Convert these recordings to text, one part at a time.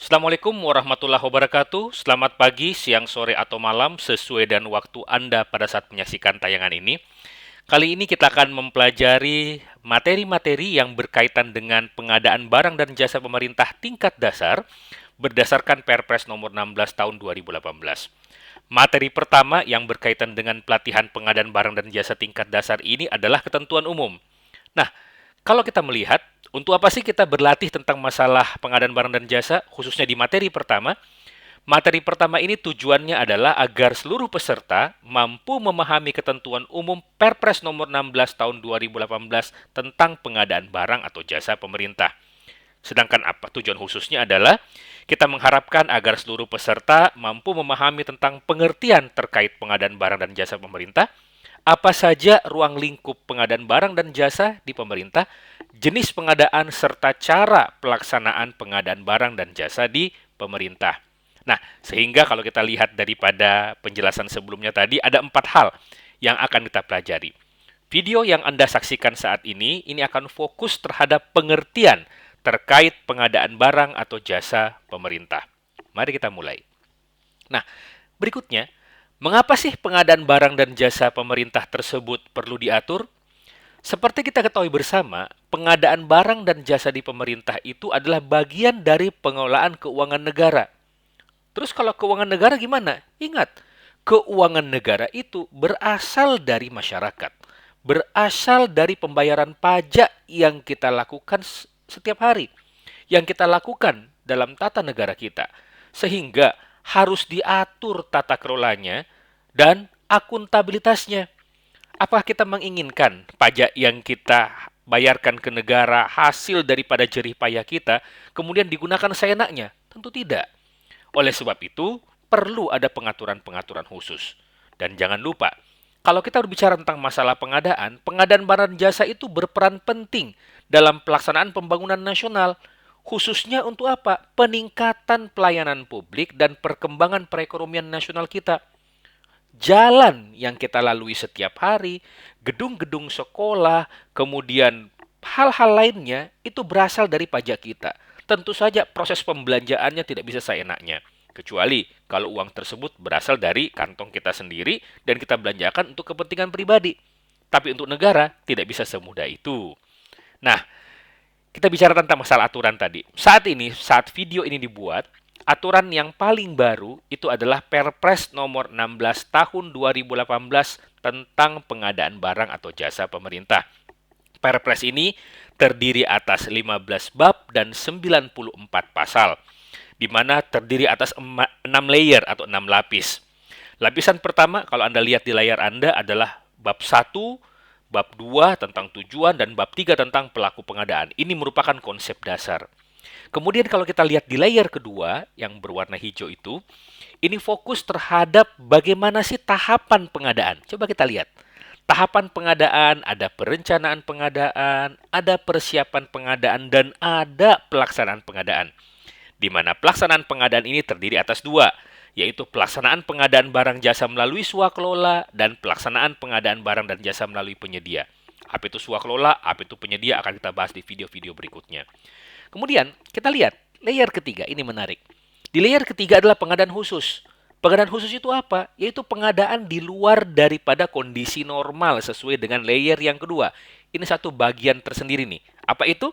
Assalamualaikum warahmatullahi wabarakatuh. Selamat pagi, siang, sore, atau malam sesuai dan waktu Anda pada saat menyaksikan tayangan ini. Kali ini kita akan mempelajari materi-materi yang berkaitan dengan pengadaan barang dan jasa pemerintah tingkat dasar berdasarkan Perpres nomor 16 tahun 2018. Materi pertama yang berkaitan dengan pelatihan pengadaan barang dan jasa tingkat dasar ini adalah ketentuan umum. Nah, kalau kita melihat, untuk apa sih kita berlatih tentang masalah pengadaan barang dan jasa, khususnya di materi pertama? Materi pertama ini tujuannya adalah agar seluruh peserta mampu memahami ketentuan umum Perpres nomor 16 tahun 2018 tentang pengadaan barang atau jasa pemerintah. Sedangkan apa tujuan khususnya adalah kita mengharapkan agar seluruh peserta mampu memahami tentang pengertian terkait pengadaan barang dan jasa pemerintah, apa saja ruang lingkup pengadaan barang dan jasa di pemerintah, jenis pengadaan, serta cara pelaksanaan pengadaan barang dan jasa di pemerintah. Nah, sehingga kalau kita lihat daripada penjelasan sebelumnya tadi, ada 4 hal yang akan kita pelajari. Video yang Anda saksikan saat ini akan fokus terhadap pengertian terkait pengadaan barang atau jasa pemerintah. Mari kita mulai. Nah, berikutnya, mengapa sih pengadaan barang dan jasa pemerintah tersebut perlu diatur? Seperti kita ketahui bersama, pengadaan barang dan jasa di pemerintah itu adalah bagian dari pengelolaan keuangan negara. Terus kalau keuangan negara gimana? Ingat, keuangan negara itu berasal dari masyarakat. Berasal dari pembayaran pajak yang kita lakukan setiap hari. Yang kita lakukan dalam tata negara kita. Sehingga harus diatur tata kelolanya dan akuntabilitasnya. Apakah kita menginginkan pajak yang kita bayarkan ke negara hasil daripada jerih payah kita kemudian digunakan seenaknya? Tentu tidak. Oleh sebab itu, perlu ada pengaturan-pengaturan khusus. Dan jangan lupa, kalau kita berbicara tentang masalah pengadaan barang jasa itu berperan penting dalam pelaksanaan pembangunan nasional. Khususnya untuk apa? Peningkatan pelayanan publik dan perkembangan perekonomian nasional kita. Jalan yang kita lalui setiap hari, gedung-gedung sekolah, kemudian hal-hal lainnya itu berasal dari pajak kita. Tentu saja proses pembelanjaannya tidak bisa seenaknya. Kecuali kalau uang tersebut berasal dari kantong kita sendiri dan kita belanjakan untuk kepentingan pribadi. Tapi untuk negara tidak bisa semudah itu. Nah, kita bicara tentang masalah aturan tadi. Saat video ini dibuat, aturan yang paling baru itu adalah Perpres nomor 16 tahun 2018 tentang pengadaan barang atau jasa pemerintah. Perpres ini terdiri atas 15 bab dan 94 pasal, di mana terdiri atas 6 layer atau 6 lapis. Lapisan pertama, kalau Anda lihat di layar Anda, adalah bab 1, bab 2 tentang tujuan, dan bab 3 tentang pelaku pengadaan. Ini merupakan konsep dasar. Kemudian kalau kita lihat di layer kedua, yang berwarna hijau itu, ini fokus terhadap bagaimana sih tahapan pengadaan. Coba kita lihat. Tahapan pengadaan, ada perencanaan pengadaan, ada persiapan pengadaan, dan ada pelaksanaan pengadaan. Di mana pelaksanaan pengadaan ini terdiri atas dua, yaitu pelaksanaan pengadaan barang jasa melalui swakelola dan pelaksanaan pengadaan barang dan jasa melalui penyedia. Apa itu swakelola, apa itu penyedia akan kita bahas di video-video berikutnya. Kemudian kita lihat layer ketiga, ini menarik. Di layer ketiga adalah pengadaan khusus. Pengadaan khusus itu apa? Yaitu pengadaan di luar daripada kondisi normal sesuai dengan layer yang kedua. Ini satu bagian tersendiri nih. Apa itu?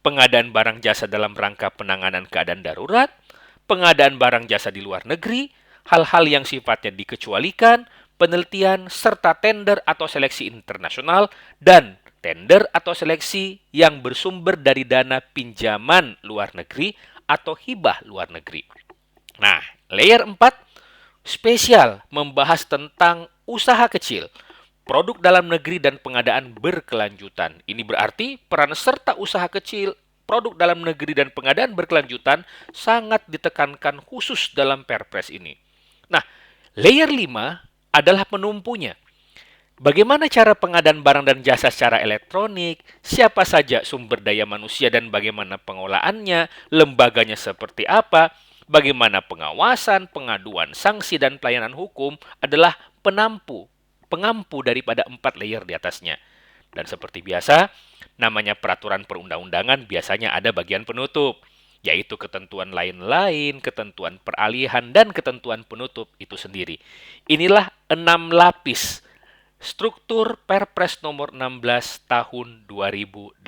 Pengadaan barang jasa dalam rangka penanganan keadaan darurat, pengadaan barang jasa di luar negeri, hal-hal yang sifatnya dikecualikan, penelitian, serta tender atau seleksi internasional, dan tender atau seleksi yang bersumber dari dana pinjaman luar negeri atau hibah luar negeri. Nah, layer 4 spesial membahas tentang usaha kecil, produk dalam negeri dan pengadaan berkelanjutan. Ini berarti peran serta usaha kecil, produk dalam negeri dan pengadaan berkelanjutan sangat ditekankan khusus dalam Perpres ini. Nah, layer 5 adalah penumpunya. Bagaimana cara pengadaan barang dan jasa secara elektronik, siapa saja sumber daya manusia dan bagaimana pengolahannya, lembaganya seperti apa, bagaimana pengawasan, pengaduan, sanksi, dan pelayanan hukum adalah pengampu daripada 4 layer di atasnya. Dan seperti biasa, namanya peraturan perundang-undangan biasanya ada bagian penutup. yaitu ketentuan lain-lain, ketentuan peralihan, dan ketentuan penutup itu sendiri. Inilah 6 lapis struktur Perpres nomor 16 tahun 2018.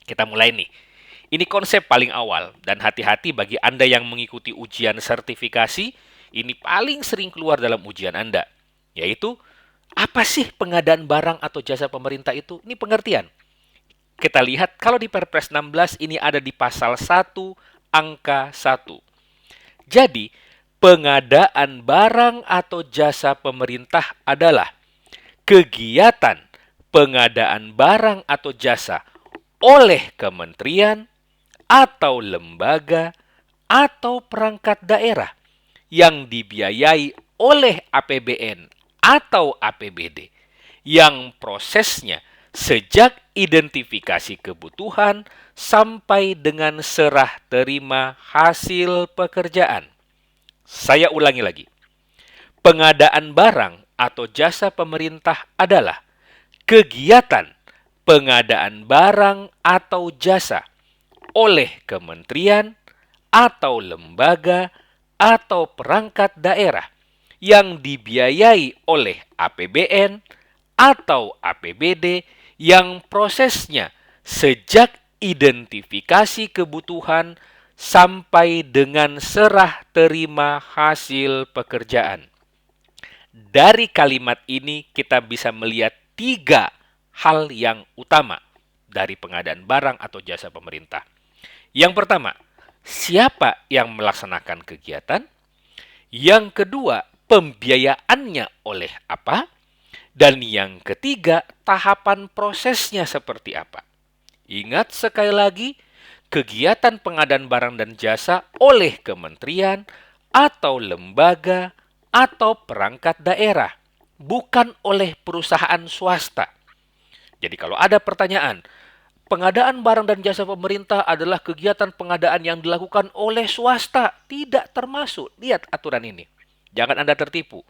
Kita mulai nih. Ini konsep paling awal, dan hati-hati bagi Anda yang mengikuti ujian sertifikasi, ini paling sering keluar dalam ujian Anda, yaitu apa sih pengadaan barang atau jasa pemerintah itu? Ini pengertian. Kita lihat kalau di Perpres 16 ini ada di pasal 1 angka 1. Jadi, pengadaan barang atau jasa pemerintah adalah kegiatan pengadaan barang atau jasa oleh kementerian atau lembaga atau perangkat daerah yang dibiayai oleh APBN atau APBD yang prosesnya sejak identifikasi kebutuhan sampai dengan serah terima hasil pekerjaan. Saya ulangi lagi. Pengadaan barang atau jasa pemerintah adalah kegiatan pengadaan barang atau jasa oleh kementerian atau lembaga atau perangkat daerah yang dibiayai oleh APBN atau APBD yang prosesnya sejak identifikasi kebutuhan sampai dengan serah terima hasil pekerjaan. Dari kalimat ini kita bisa melihat 3 hal yang utama dari pengadaan barang atau jasa pemerintah. Yang pertama, siapa yang melaksanakan kegiatan? Yang kedua, pembiayaannya oleh apa? Dan yang ketiga, tahapan prosesnya seperti apa? Ingat sekali lagi, kegiatan pengadaan barang dan jasa oleh kementerian atau lembaga atau perangkat daerah, bukan oleh perusahaan swasta. Jadi kalau ada pertanyaan, pengadaan barang dan jasa pemerintah adalah kegiatan pengadaan yang dilakukan oleh swasta, tidak termasuk. Lihat aturan ini. Jangan Anda tertipu.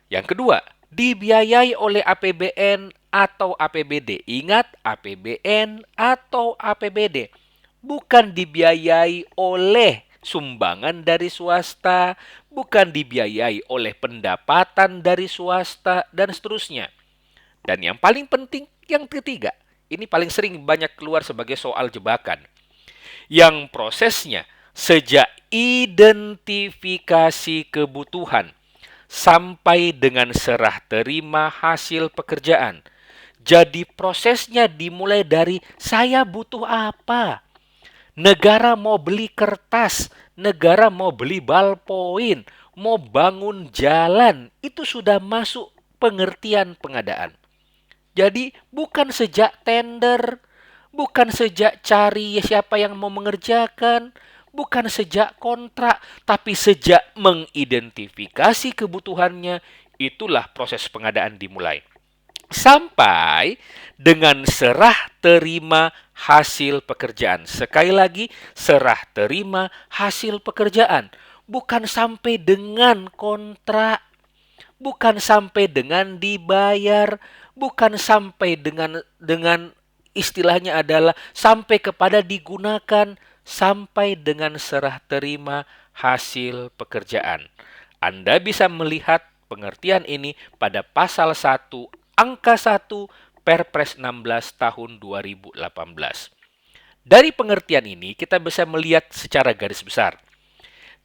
Yang kedua, dibiayai oleh APBN atau APBD. Ingat, APBN atau APBD. Bukan dibiayai oleh sumbangan dari swasta, bukan dibiayai oleh pendapatan dari swasta, dan seterusnya. Dan yang paling penting, yang ketiga, ini paling sering banyak keluar sebagai soal jebakan. Yang prosesnya sejak identifikasi kebutuhan sampai dengan serah terima hasil pekerjaan. Jadi prosesnya dimulai dari saya butuh apa? Negara mau beli kertas, negara mau beli ballpoint, mau bangun jalan, itu sudah masuk pengertian pengadaan. Jadi bukan sejak tender, bukan sejak cari siapa yang mau mengerjakan, bukan sejak kontrak, tapi sejak mengidentifikasi kebutuhannya, itulah proses pengadaan dimulai. Sampai dengan serah terima hasil pekerjaan. Sekali lagi, serah terima hasil pekerjaan. Bukan sampai dengan kontrak, bukan sampai dengan dibayar, bukan sampai dengan istilahnya adalah sampai kepada digunakan, sampai dengan serah terima hasil pekerjaan. Anda bisa melihat pengertian ini pada pasal 1 angka 1 Perpres 16 tahun 2018. Dari pengertian ini kita bisa melihat secara garis besar.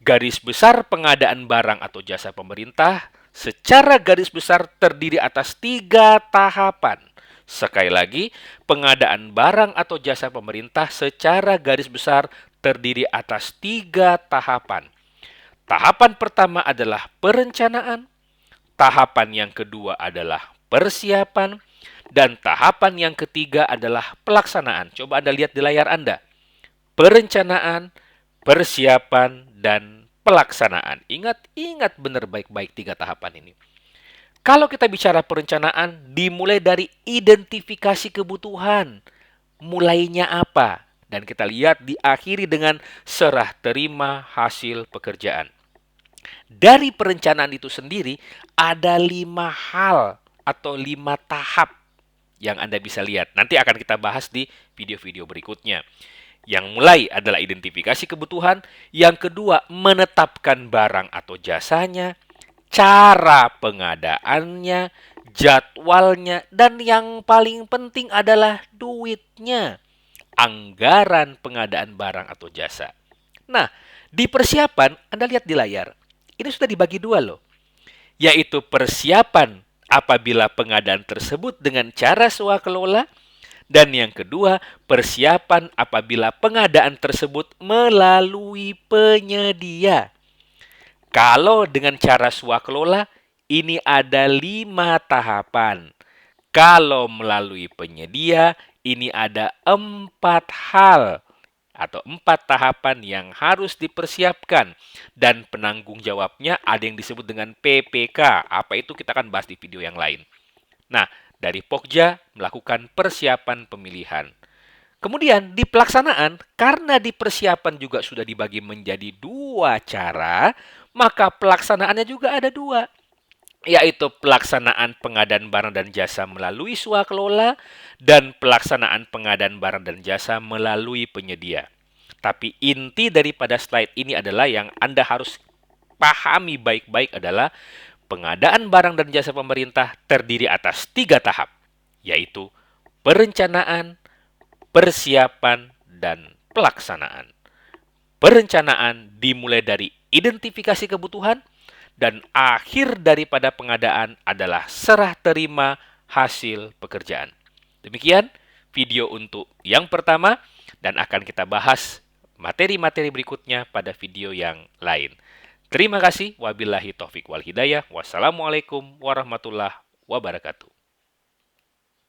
Garis besar pengadaan barang atau jasa pemerintah secara garis besar terdiri atas 3 tahapan. Sekali lagi, pengadaan barang atau jasa pemerintah secara garis besar terdiri atas 3 tahapan. Tahapan pertama adalah perencanaan, tahapan yang kedua adalah persiapan, dan tahapan yang ketiga adalah pelaksanaan. Coba Anda lihat di layar Anda. Perencanaan, persiapan, dan pelaksanaan. Ingat benar baik-baik 3 tahapan ini. Kalau kita bicara perencanaan, dimulai dari identifikasi kebutuhan. Mulainya apa? Dan kita lihat diakhiri dengan serah terima hasil pekerjaan. Dari perencanaan itu sendiri, ada 5 hal atau 5 tahap yang Anda bisa lihat. Nanti akan kita bahas di video-video berikutnya. Yang mulai adalah identifikasi kebutuhan, yang kedua menetapkan barang atau jasanya, cara pengadaannya, jadwalnya, dan yang paling penting adalah duitnya, anggaran pengadaan barang atau jasa. Nah, di persiapan, Anda lihat di layar, ini sudah dibagi dua loh, yaitu persiapan apabila pengadaan tersebut dengan cara swakelola, dan yang kedua, persiapan apabila pengadaan tersebut melalui penyedia. Kalau dengan cara swakelola, ini ada 5 tahapan. Kalau melalui penyedia, ini ada 4 hal atau 4 tahapan yang harus dipersiapkan. Dan penanggung jawabnya ada yang disebut dengan PPK. Apa itu kita akan bahas di video yang lain. Nah, dari Pokja melakukan persiapan pemilihan. Kemudian di pelaksanaan, karena di persiapan juga sudah dibagi menjadi 2 cara, maka pelaksanaannya juga ada 2, yaitu pelaksanaan pengadaan barang dan jasa melalui swakelola dan pelaksanaan pengadaan barang dan jasa melalui penyedia. Tapi inti daripada slide ini adalah yang Anda harus pahami baik-baik adalah pengadaan barang dan jasa pemerintah terdiri atas 3 tahap, yaitu perencanaan, persiapan, dan pelaksanaan. Perencanaan dimulai dari identifikasi kebutuhan, dan akhir daripada pengadaan adalah serah terima hasil pekerjaan. Demikian video untuk yang pertama, dan akan kita bahas materi-materi berikutnya pada video yang lain. Terima kasih. Wabillahi taufik wal hidayah. Wassalamualaikum warahmatullahi wabarakatuh.